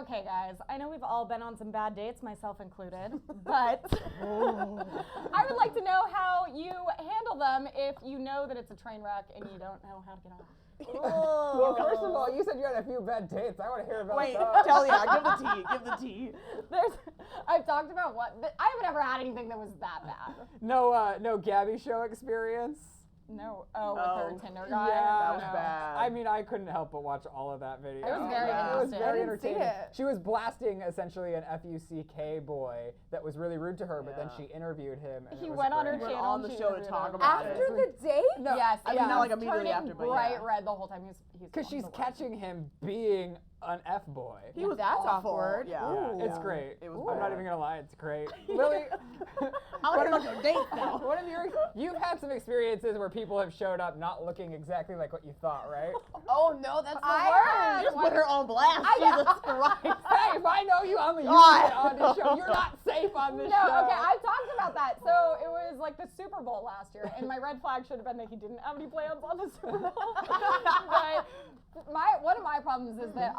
Okay, guys, I know we've all been on some bad dates, myself included, but I would like to know how you handle them if you know that it's a train wreck and you don't know how to get off. Well, first of all, you said you had a few bad dates. I want to hear about Wait, those. tell ya, give the tea, give the tea. I've talked about I haven't ever had anything that was that bad. No Gabby show experience? No, with her Tinder guy. Yeah, That was bad. I mean, I couldn't help but watch all of that video. It was very It was interesting. very I didn't see entertaining. it. She was blasting essentially an FUCK boy that was really rude to her, but then Yeah. she interviewed him. And He it was went on her great. Went channel on and the she show to interviewed talk her. about After it. the date? No, Yes, I mean, not like he's immediately turning after, but bright yeah. red the whole time. He's Because she's the worst. catching him being an F boy. He was That's awful. awkward. Yeah. Yeah, it's great. It was I'm not bad. even gonna lie, it's great. Lily, I want to look at dates now. what have you've had some experiences where people have showed up not looking exactly like what you thought, right? Oh no, that's the I worst. had Just put her on blast. Jesus Christ. Hey, if I know you, I'm gonna use God. it on this show. You're not safe on this No, show. okay, I've talked about that. So it was like the Super Bowl last year, and my red flag should have been that he didn't have any plans on the Super Bowl. But one of my problems is that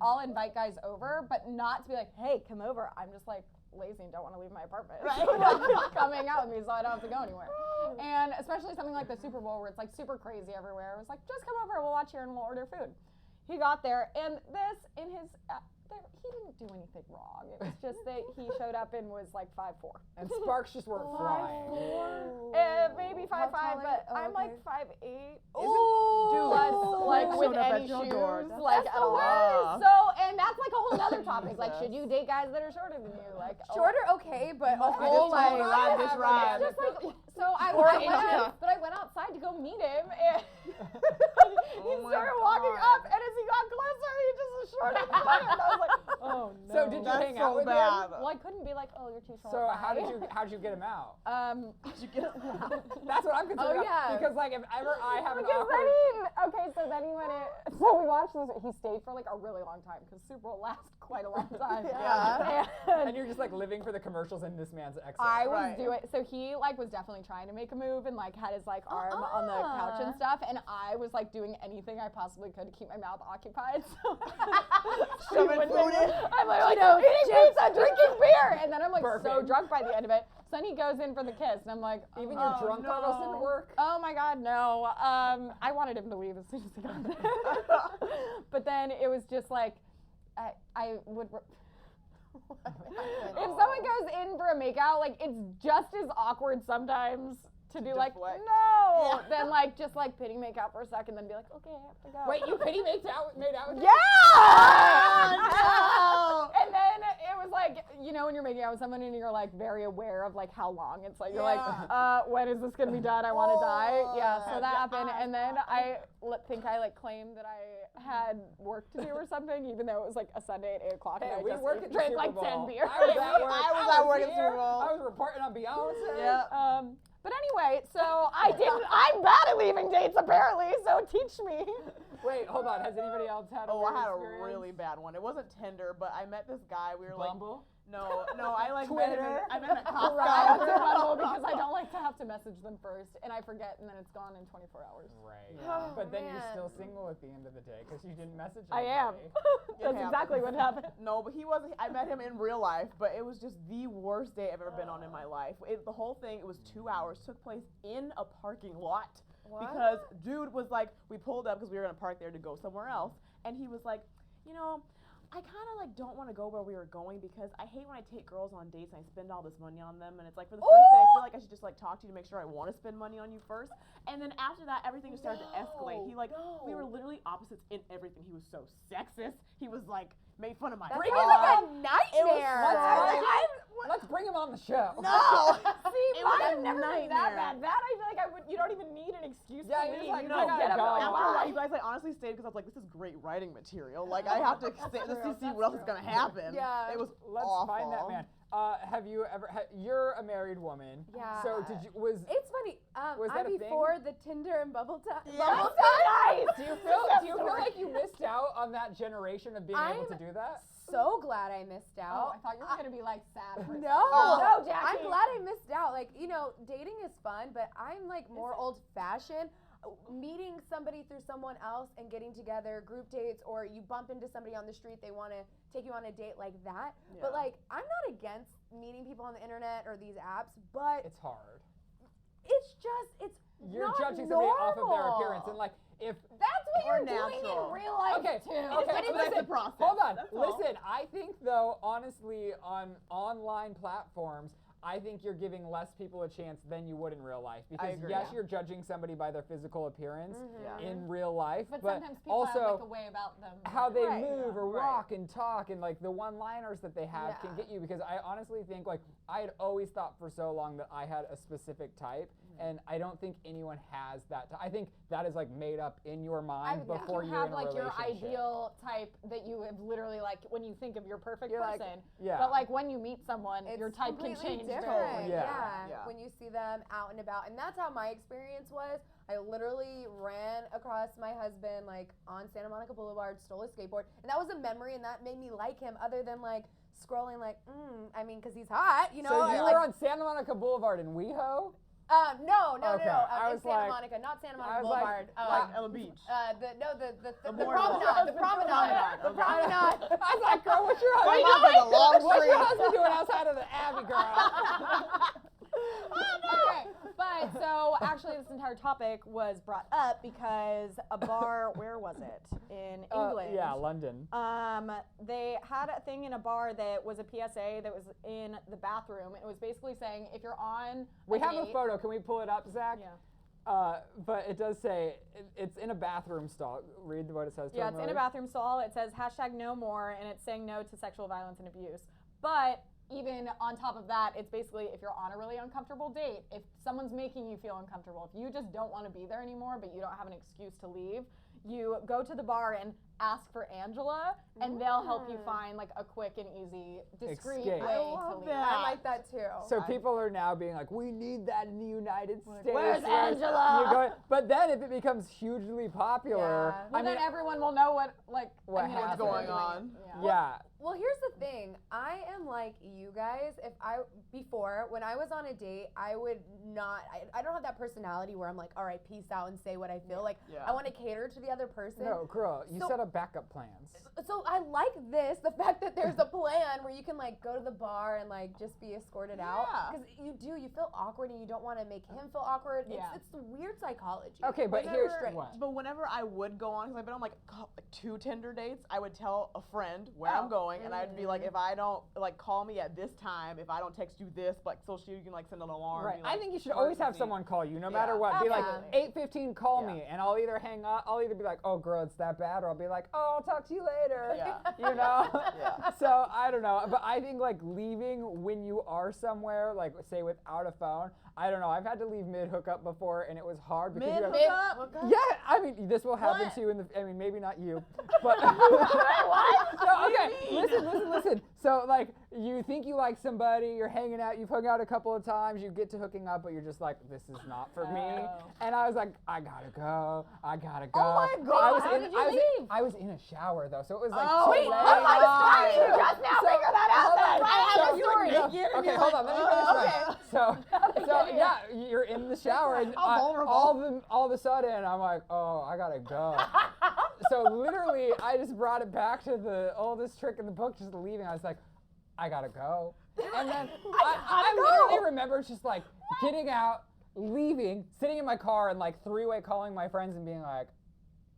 I'll invite guys over, but not to be like, hey, come over. I'm just like lazy and don't want to leave my apartment. Right. So like, come hang out with me so I don't have to go anywhere. And especially something like the Super Bowl where it's like super crazy everywhere. It was like, just come over, we'll watch here and we'll order food. He got there, and this in his he didn't do anything wrong. It was just that he showed up and was like 5'4". And sparks just weren't flying. Maybe 5'5", but I'm like 5'8". Dude, Like with showed up at any your shoes, door. That's like the at all. worst. So, and that's like a whole other topic. Like, should you date guys that are shorter than you? Like, Shorter, okay, but a Must be whole just totally like ride this ride. It's just like, so I went outside to go meet him, and he Oh my started walking God. up, and as he got closer, he just was shorter than me. And I was like, oh no. So did you That's hang out so with bad. Well, I couldn't be like, oh, you're too short. him? So bye. how'd you get him out? Did you get it? That's what I'm concerned Oh, about. yeah. Because like if ever I have an Because awkward then he went in. So we watched this. He stayed for like a really long time because Super Bowl lasts quite a long time. Yeah. and you're just like living for the commercials in this man's exit. I was Right. doing. So he like was definitely trying to make a move and like had his like arm on the couch and stuff, and I was like doing anything I possibly could to keep my mouth occupied. So Shoving food in. I'm like eating pizza, drinking beer, and then I'm like so Perfect. drunk by the end of it. So then he goes in for the kiss, and I'm like, Even your drunk no. goggles didn't work. oh my God, no. I wanted him to leave as soon as he got there. But then it was just like, I would. If someone goes in for a makeout, like it's just as awkward sometimes to be like, deflect. no, Yeah. then like just like pity make out for a second, then be like, okay, I have to go. Wait, you pity made out with him? Yeah! And then it was like, you know, when you're making out with someone and you're like very aware of like how long it's like, you're like, when is this gonna be done? I want to die. Yeah, so that happened. And then I think I like claimed that I had work to do or something, even though it was like a Sunday at 8 o'clock Hey, and we I just work at the drank Super like Bowl. 10 beers. I was at work. I was at work at here. Super Bowl. I was reporting on Beyonce. Yeah. But anyway, so I'm bad at leaving dates apparently, so teach me. Wait, hold on. Has anybody else had a Oh, weird I had a experience? really bad one. It wasn't Tinder, but I met this guy. We were like, Bumble? no, I like Twitter? met him. I met him at Costco. Right, I don't do Bumble because I don't like to have to message them first, and I forget, and then it's gone in 24 hours. Right. Yeah. But then you're man. still single at the end of the day because you didn't message I am. anybody. That's happened. exactly what happened. No, but he wasn't. I met him in real life, but it was just the worst day I've ever been on in my life. The whole thing, it was 2 hours, took place in a parking lot. Because dude was like, we pulled up because we were gonna park there to go somewhere else, and he was like, you know, I kind of like don't want to go where we were going because I hate when I take girls on dates and I spend all this money on them, and it's like for the first day I feel like I should just like talk to you to make sure I want to spend money on you first, and then after that everything just started to escalate. He like we were literally opposites in everything. He was so sexist. He was like made fun of my Bring car. it like a It was nightmare. Let's bring him on the show. No. See, It was mine a never been that nightmare. bad. That I feel like you don't even need an excuse Yeah, to you're leave. just like, You no, just get up go. and After a bye. while, you guys, I honestly stayed because I was like, this is great writing material. Like, I have to let's just see what else is gonna happen. Yeah. It was Let's awful. find that man. Have you ever? You're a married woman. Yeah. So did you? Was It's funny. Was that I'm a thing? before the Tinder and Bubble time. Yeah. do you feel like you missed out on that generation of being able to do that? So glad I missed Oh, out. I thought you were gonna be like sad. For a No, second. No, Jackie. I'm glad I missed out. Like, you know, dating is fun, but I'm like more old fashioned. meeting somebody through someone else and getting together, group dates, or you bump into somebody on the street, they want to take you on a date like that. Yeah. But like, I'm not against meeting people on the internet or these apps, but It's hard. it's You're not judging somebody off of their normal. appearance, and like if. That's what Or you're doing natural. in real life Okay, too. okay, But it's listen, the process. hold on. That's all. Listen, I think though, honestly, on online platforms, I think you're giving less people a chance than you would in real life. Because agree. yes, Yeah. you're judging somebody by their physical appearance Yeah. in real life, But but sometimes people also have like a way about them. how they Right, move or right. walk and talk and like the one-liners that they have can Yeah. get you. Because I honestly think like I had always thought for so long that I had a specific type, and I don't think anyone has that. I think that is like made up in your mind I think before you you're have in a like your relationship. ideal type that you have literally like when you think of your perfect You're like, person. yeah. But like when you meet someone, It's your type can completely change different. very. Yeah. Yeah. When you see them out and about, and that's how my experience was. I literally ran across my husband like on Santa Monica Boulevard, stole a skateboard, and that was a memory, and that made me like him. Other than like scrolling, like, I mean, because he's hot, you know. So I you like, were on Santa Monica Boulevard in WeHo? no, Okay, I in was Santa like- Monica, not Santa I Monica was like- Boulevard. Like Ella Beach. The more- promenade, the promenade, the Okay. promenade. I was like, girl, what's your Well, husband not doing? like a long What's your street. husband doing outside of the Abbey, girl? Okay, but so actually this entire topic was brought up because a bar, where was it? In England. Yeah, London. They had a thing in a bar that was a PSA that was in the bathroom. It was basically saying if you're on We have a date- photo. Can we pull it up, Zach? Yeah. But it does say it's in a bathroom stall. Read what it says. Yeah, it's in a bathroom stall. It says #no more, and it's saying no to sexual violence and abuse. But even on top of that, it's basically if you're on a really uncomfortable date, if someone's making you feel uncomfortable, if you just don't want to be there anymore, but you don't have an excuse to leave, you go to the bar and ask for Angela, and they'll help you find like a quick and easy, discreet Escape. way I to love leave. that. I like that too. So people are now being like, we need that in the United States. "Where's where Angela?" you go- but then if it becomes hugely popular, Yeah. Well, I then mean, everyone will know what What I mean, happened. that's going doing on. it. yeah. Well, here's the thing. I am like you guys. When I was on a date, I would not, I don't have that personality where I'm like, all right, peace out and say what I feel. Like, Yeah. I want to cater to the other person. No, girl, you So- set up backup plans. So I like this, the fact that there's a plan where you can like go to the bar and like just be escorted out. Yeah. Because you feel awkward and you don't want to make him feel awkward. Yeah. It's weird psychology. Okay, but here's Whenever- what. But whenever I would go on, because I've been on like 2 Tinder dates, I would tell a friend where Oh. I'm going, and I'd be like, if I don't like call me at this time, if I don't text you this, like so you can like send an alarm. Right. be I like, think you should always have emergency. someone call you, no Yeah. matter what. Be like, Absolutely. 8:15, call Yeah. me, and I'll either hang up. I'll either be like, oh, girl, it's that bad, or I'll be like, oh, I'll talk to you later. Yeah. You know. Yeah. So I don't know, but I think like leaving when you are somewhere, like say without a phone. I don't know. I've had to leave mid hookup before, and it was hard because you have. Mid-hookup? Yeah, I mean, this will happen What? to you in the. I mean, maybe not you, but. What? No, okay, listen. So, like, you think you like somebody, you're hanging out, you've hung out a couple of times, you get to hooking up, but you're just like, this is not for me. Oh. And I was like, I gotta go. Oh my I God, was how in, did you I was in- leave? I was in a shower though, so it was like Oh, too wait, late. oh my God, you just now figure that out. Hold on. Then I have So- a story. Okay, hold on. Let me finish mine. So yeah, you're in the shower, and How vulnerable. all of a sudden, I'm like, oh, I gotta go. So literally, I just brought it back to the oldest trick in the book, just leaving. I was like, I gotta go. And then I literally remember just like getting out, leaving, sitting in my car, and like three-way calling my friends and being like,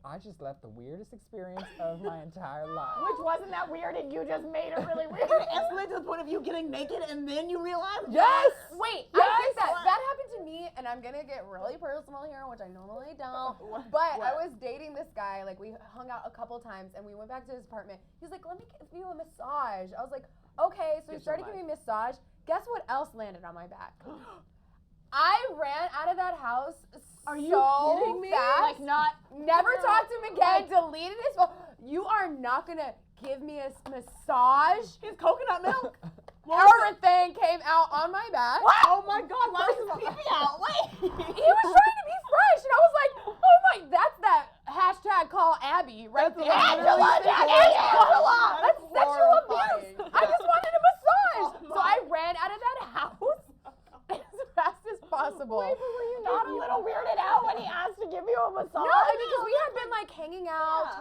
I just left the weirdest experience of my entire life. Which wasn't that weird, and you just made it really weird. It escalated to the point of you getting naked, and then you realize. Yes! Wait, Yes! I think that happened to me, and I'm gonna get really personal here, which I normally don't. But I was dating this guy, like we hung out a couple times, and we went back to his apartment. He was like, "Let me give you a massage." I was like, "Okay." So he Get started your giving me a massage. Guess what else landed on my back? I ran out of that house. Are you so kidding me? fast. Like not. Never talked to him again. Deleted his phone. You are not gonna give me a massage. His coconut milk. Everything came out on my back. Oh my God! Why was his pee out? Wait. He was trying to be fresh, and I was like, "Oh my, that's that hashtag call Abby right That's there." literally Angela, that's sexual horrifying. abuse. I just wanted a massage, Oh so my I ran out of that house as fast as possible. Wait, but were you not a little weirded out when he asked to give you a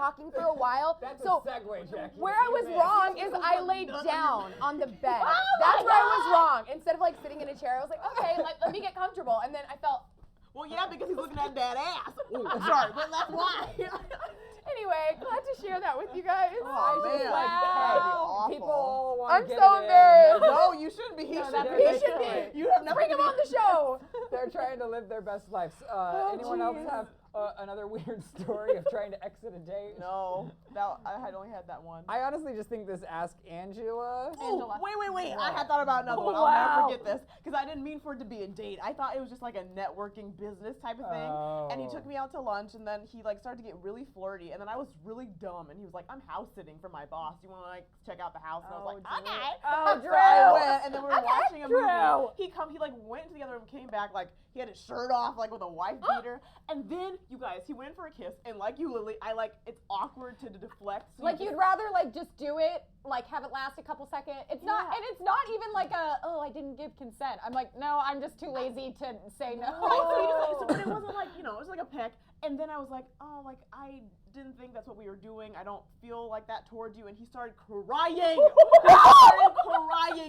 talking for a while. That's so a segue, Jackie. where I was wrong is I laid down on the bed. That's where I was wrong. Instead of like sitting in a chair, I was like, okay, let me get comfortable. And then I felt. Well, yeah, because he's looking at that ass. Ooh, sorry, but that's why. Anyway, glad to share that with you guys. Oh, man. Wow. People all want I'm to get so it in, embarrassed. No, you shouldn't be. He No, should that's be. ridiculous. He should be. You have nothing Bring him to on the show. They're trying to live their best lives. Anyone else have another weird story of trying to exit a date? No, I had only had that one. I honestly just think this Ask Angela. Oh, wait. I had thought about another one. I'll never forget this. Because I didn't mean for it to be a date. I thought it was just like a networking business type of thing. And he took me out to lunch and then he like started to get really flirty. And then I was really dumb. And he was like, I'm house sitting for my boss. You want to like check out the house? And I was like, okay. Oh, So I Drew. went and then we were watching a movie. Drew. He like went into the other room, came back like he had his shirt off like with a wife beater. And then you guys, he went in for a kiss. And like you, Lily, it's awkward to deflect. So Like you'd rather like just do it, like have it last a couple seconds. It's not, and it's not even like I didn't give consent. I'm like, no, I'm just too lazy to say no. Right, so but it wasn't like, it was like a peck. And then I was like, oh, like I didn't think that's what we were doing. I don't feel like that towards you. And he started crying.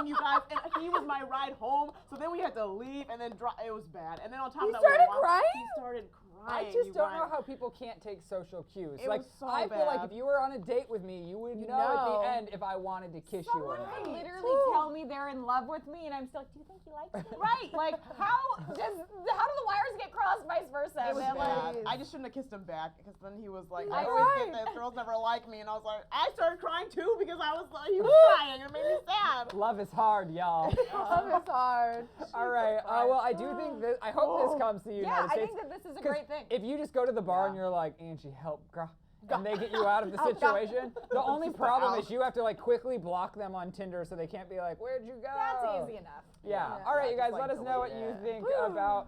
You guys. And he was my ride home. So then we had to leave and then it was bad. And then on top of that, He started crying? He started crying. I just don't know how people can't take social cues. It like was so I feel like bad. if you were on a date with me, you would know at the end if I wanted to kiss you or Someone not. could literally tell me they're in love with me, and I'm still like, do you think he likes me? Right. Like, how do the wires get crossed, vice versa? It was Man, bad. like, I just shouldn't have kissed him back because then he was like, I I always cried. get this. Girls never like me. And I was like, I started crying too because I was like, he was crying. It made me sad. Love is hard, y'all. Love is hard. All right. Well, I do think that I hope this comes to the yeah, United I States. think that this is a 'Cause great thing. If you just go to the bar and you're like, Angie, help, girl, and they get you out of the situation, the only problem is you have to like quickly block them on Tinder so they can't be like, where'd you go? That's easy enough. Yeah. Yeah. All right, you Yeah, guys, just, let like, us know what delete you it. think about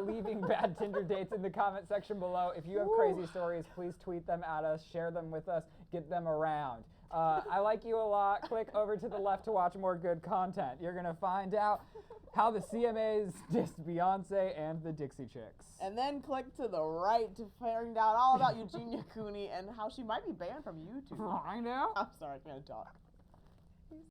leaving bad Tinder dates in the comment section below. If you have crazy stories, please tweet them at us, share them with us, get them around. I like you a lot. Click over to the left to watch more good content. You're going to find out how the CMAs dissed Beyonce and the Dixie Chicks. And then click to the right to find out all about Eugenia Cooney and how she might be banned from YouTube. I know. I'm sorry, I can't talk.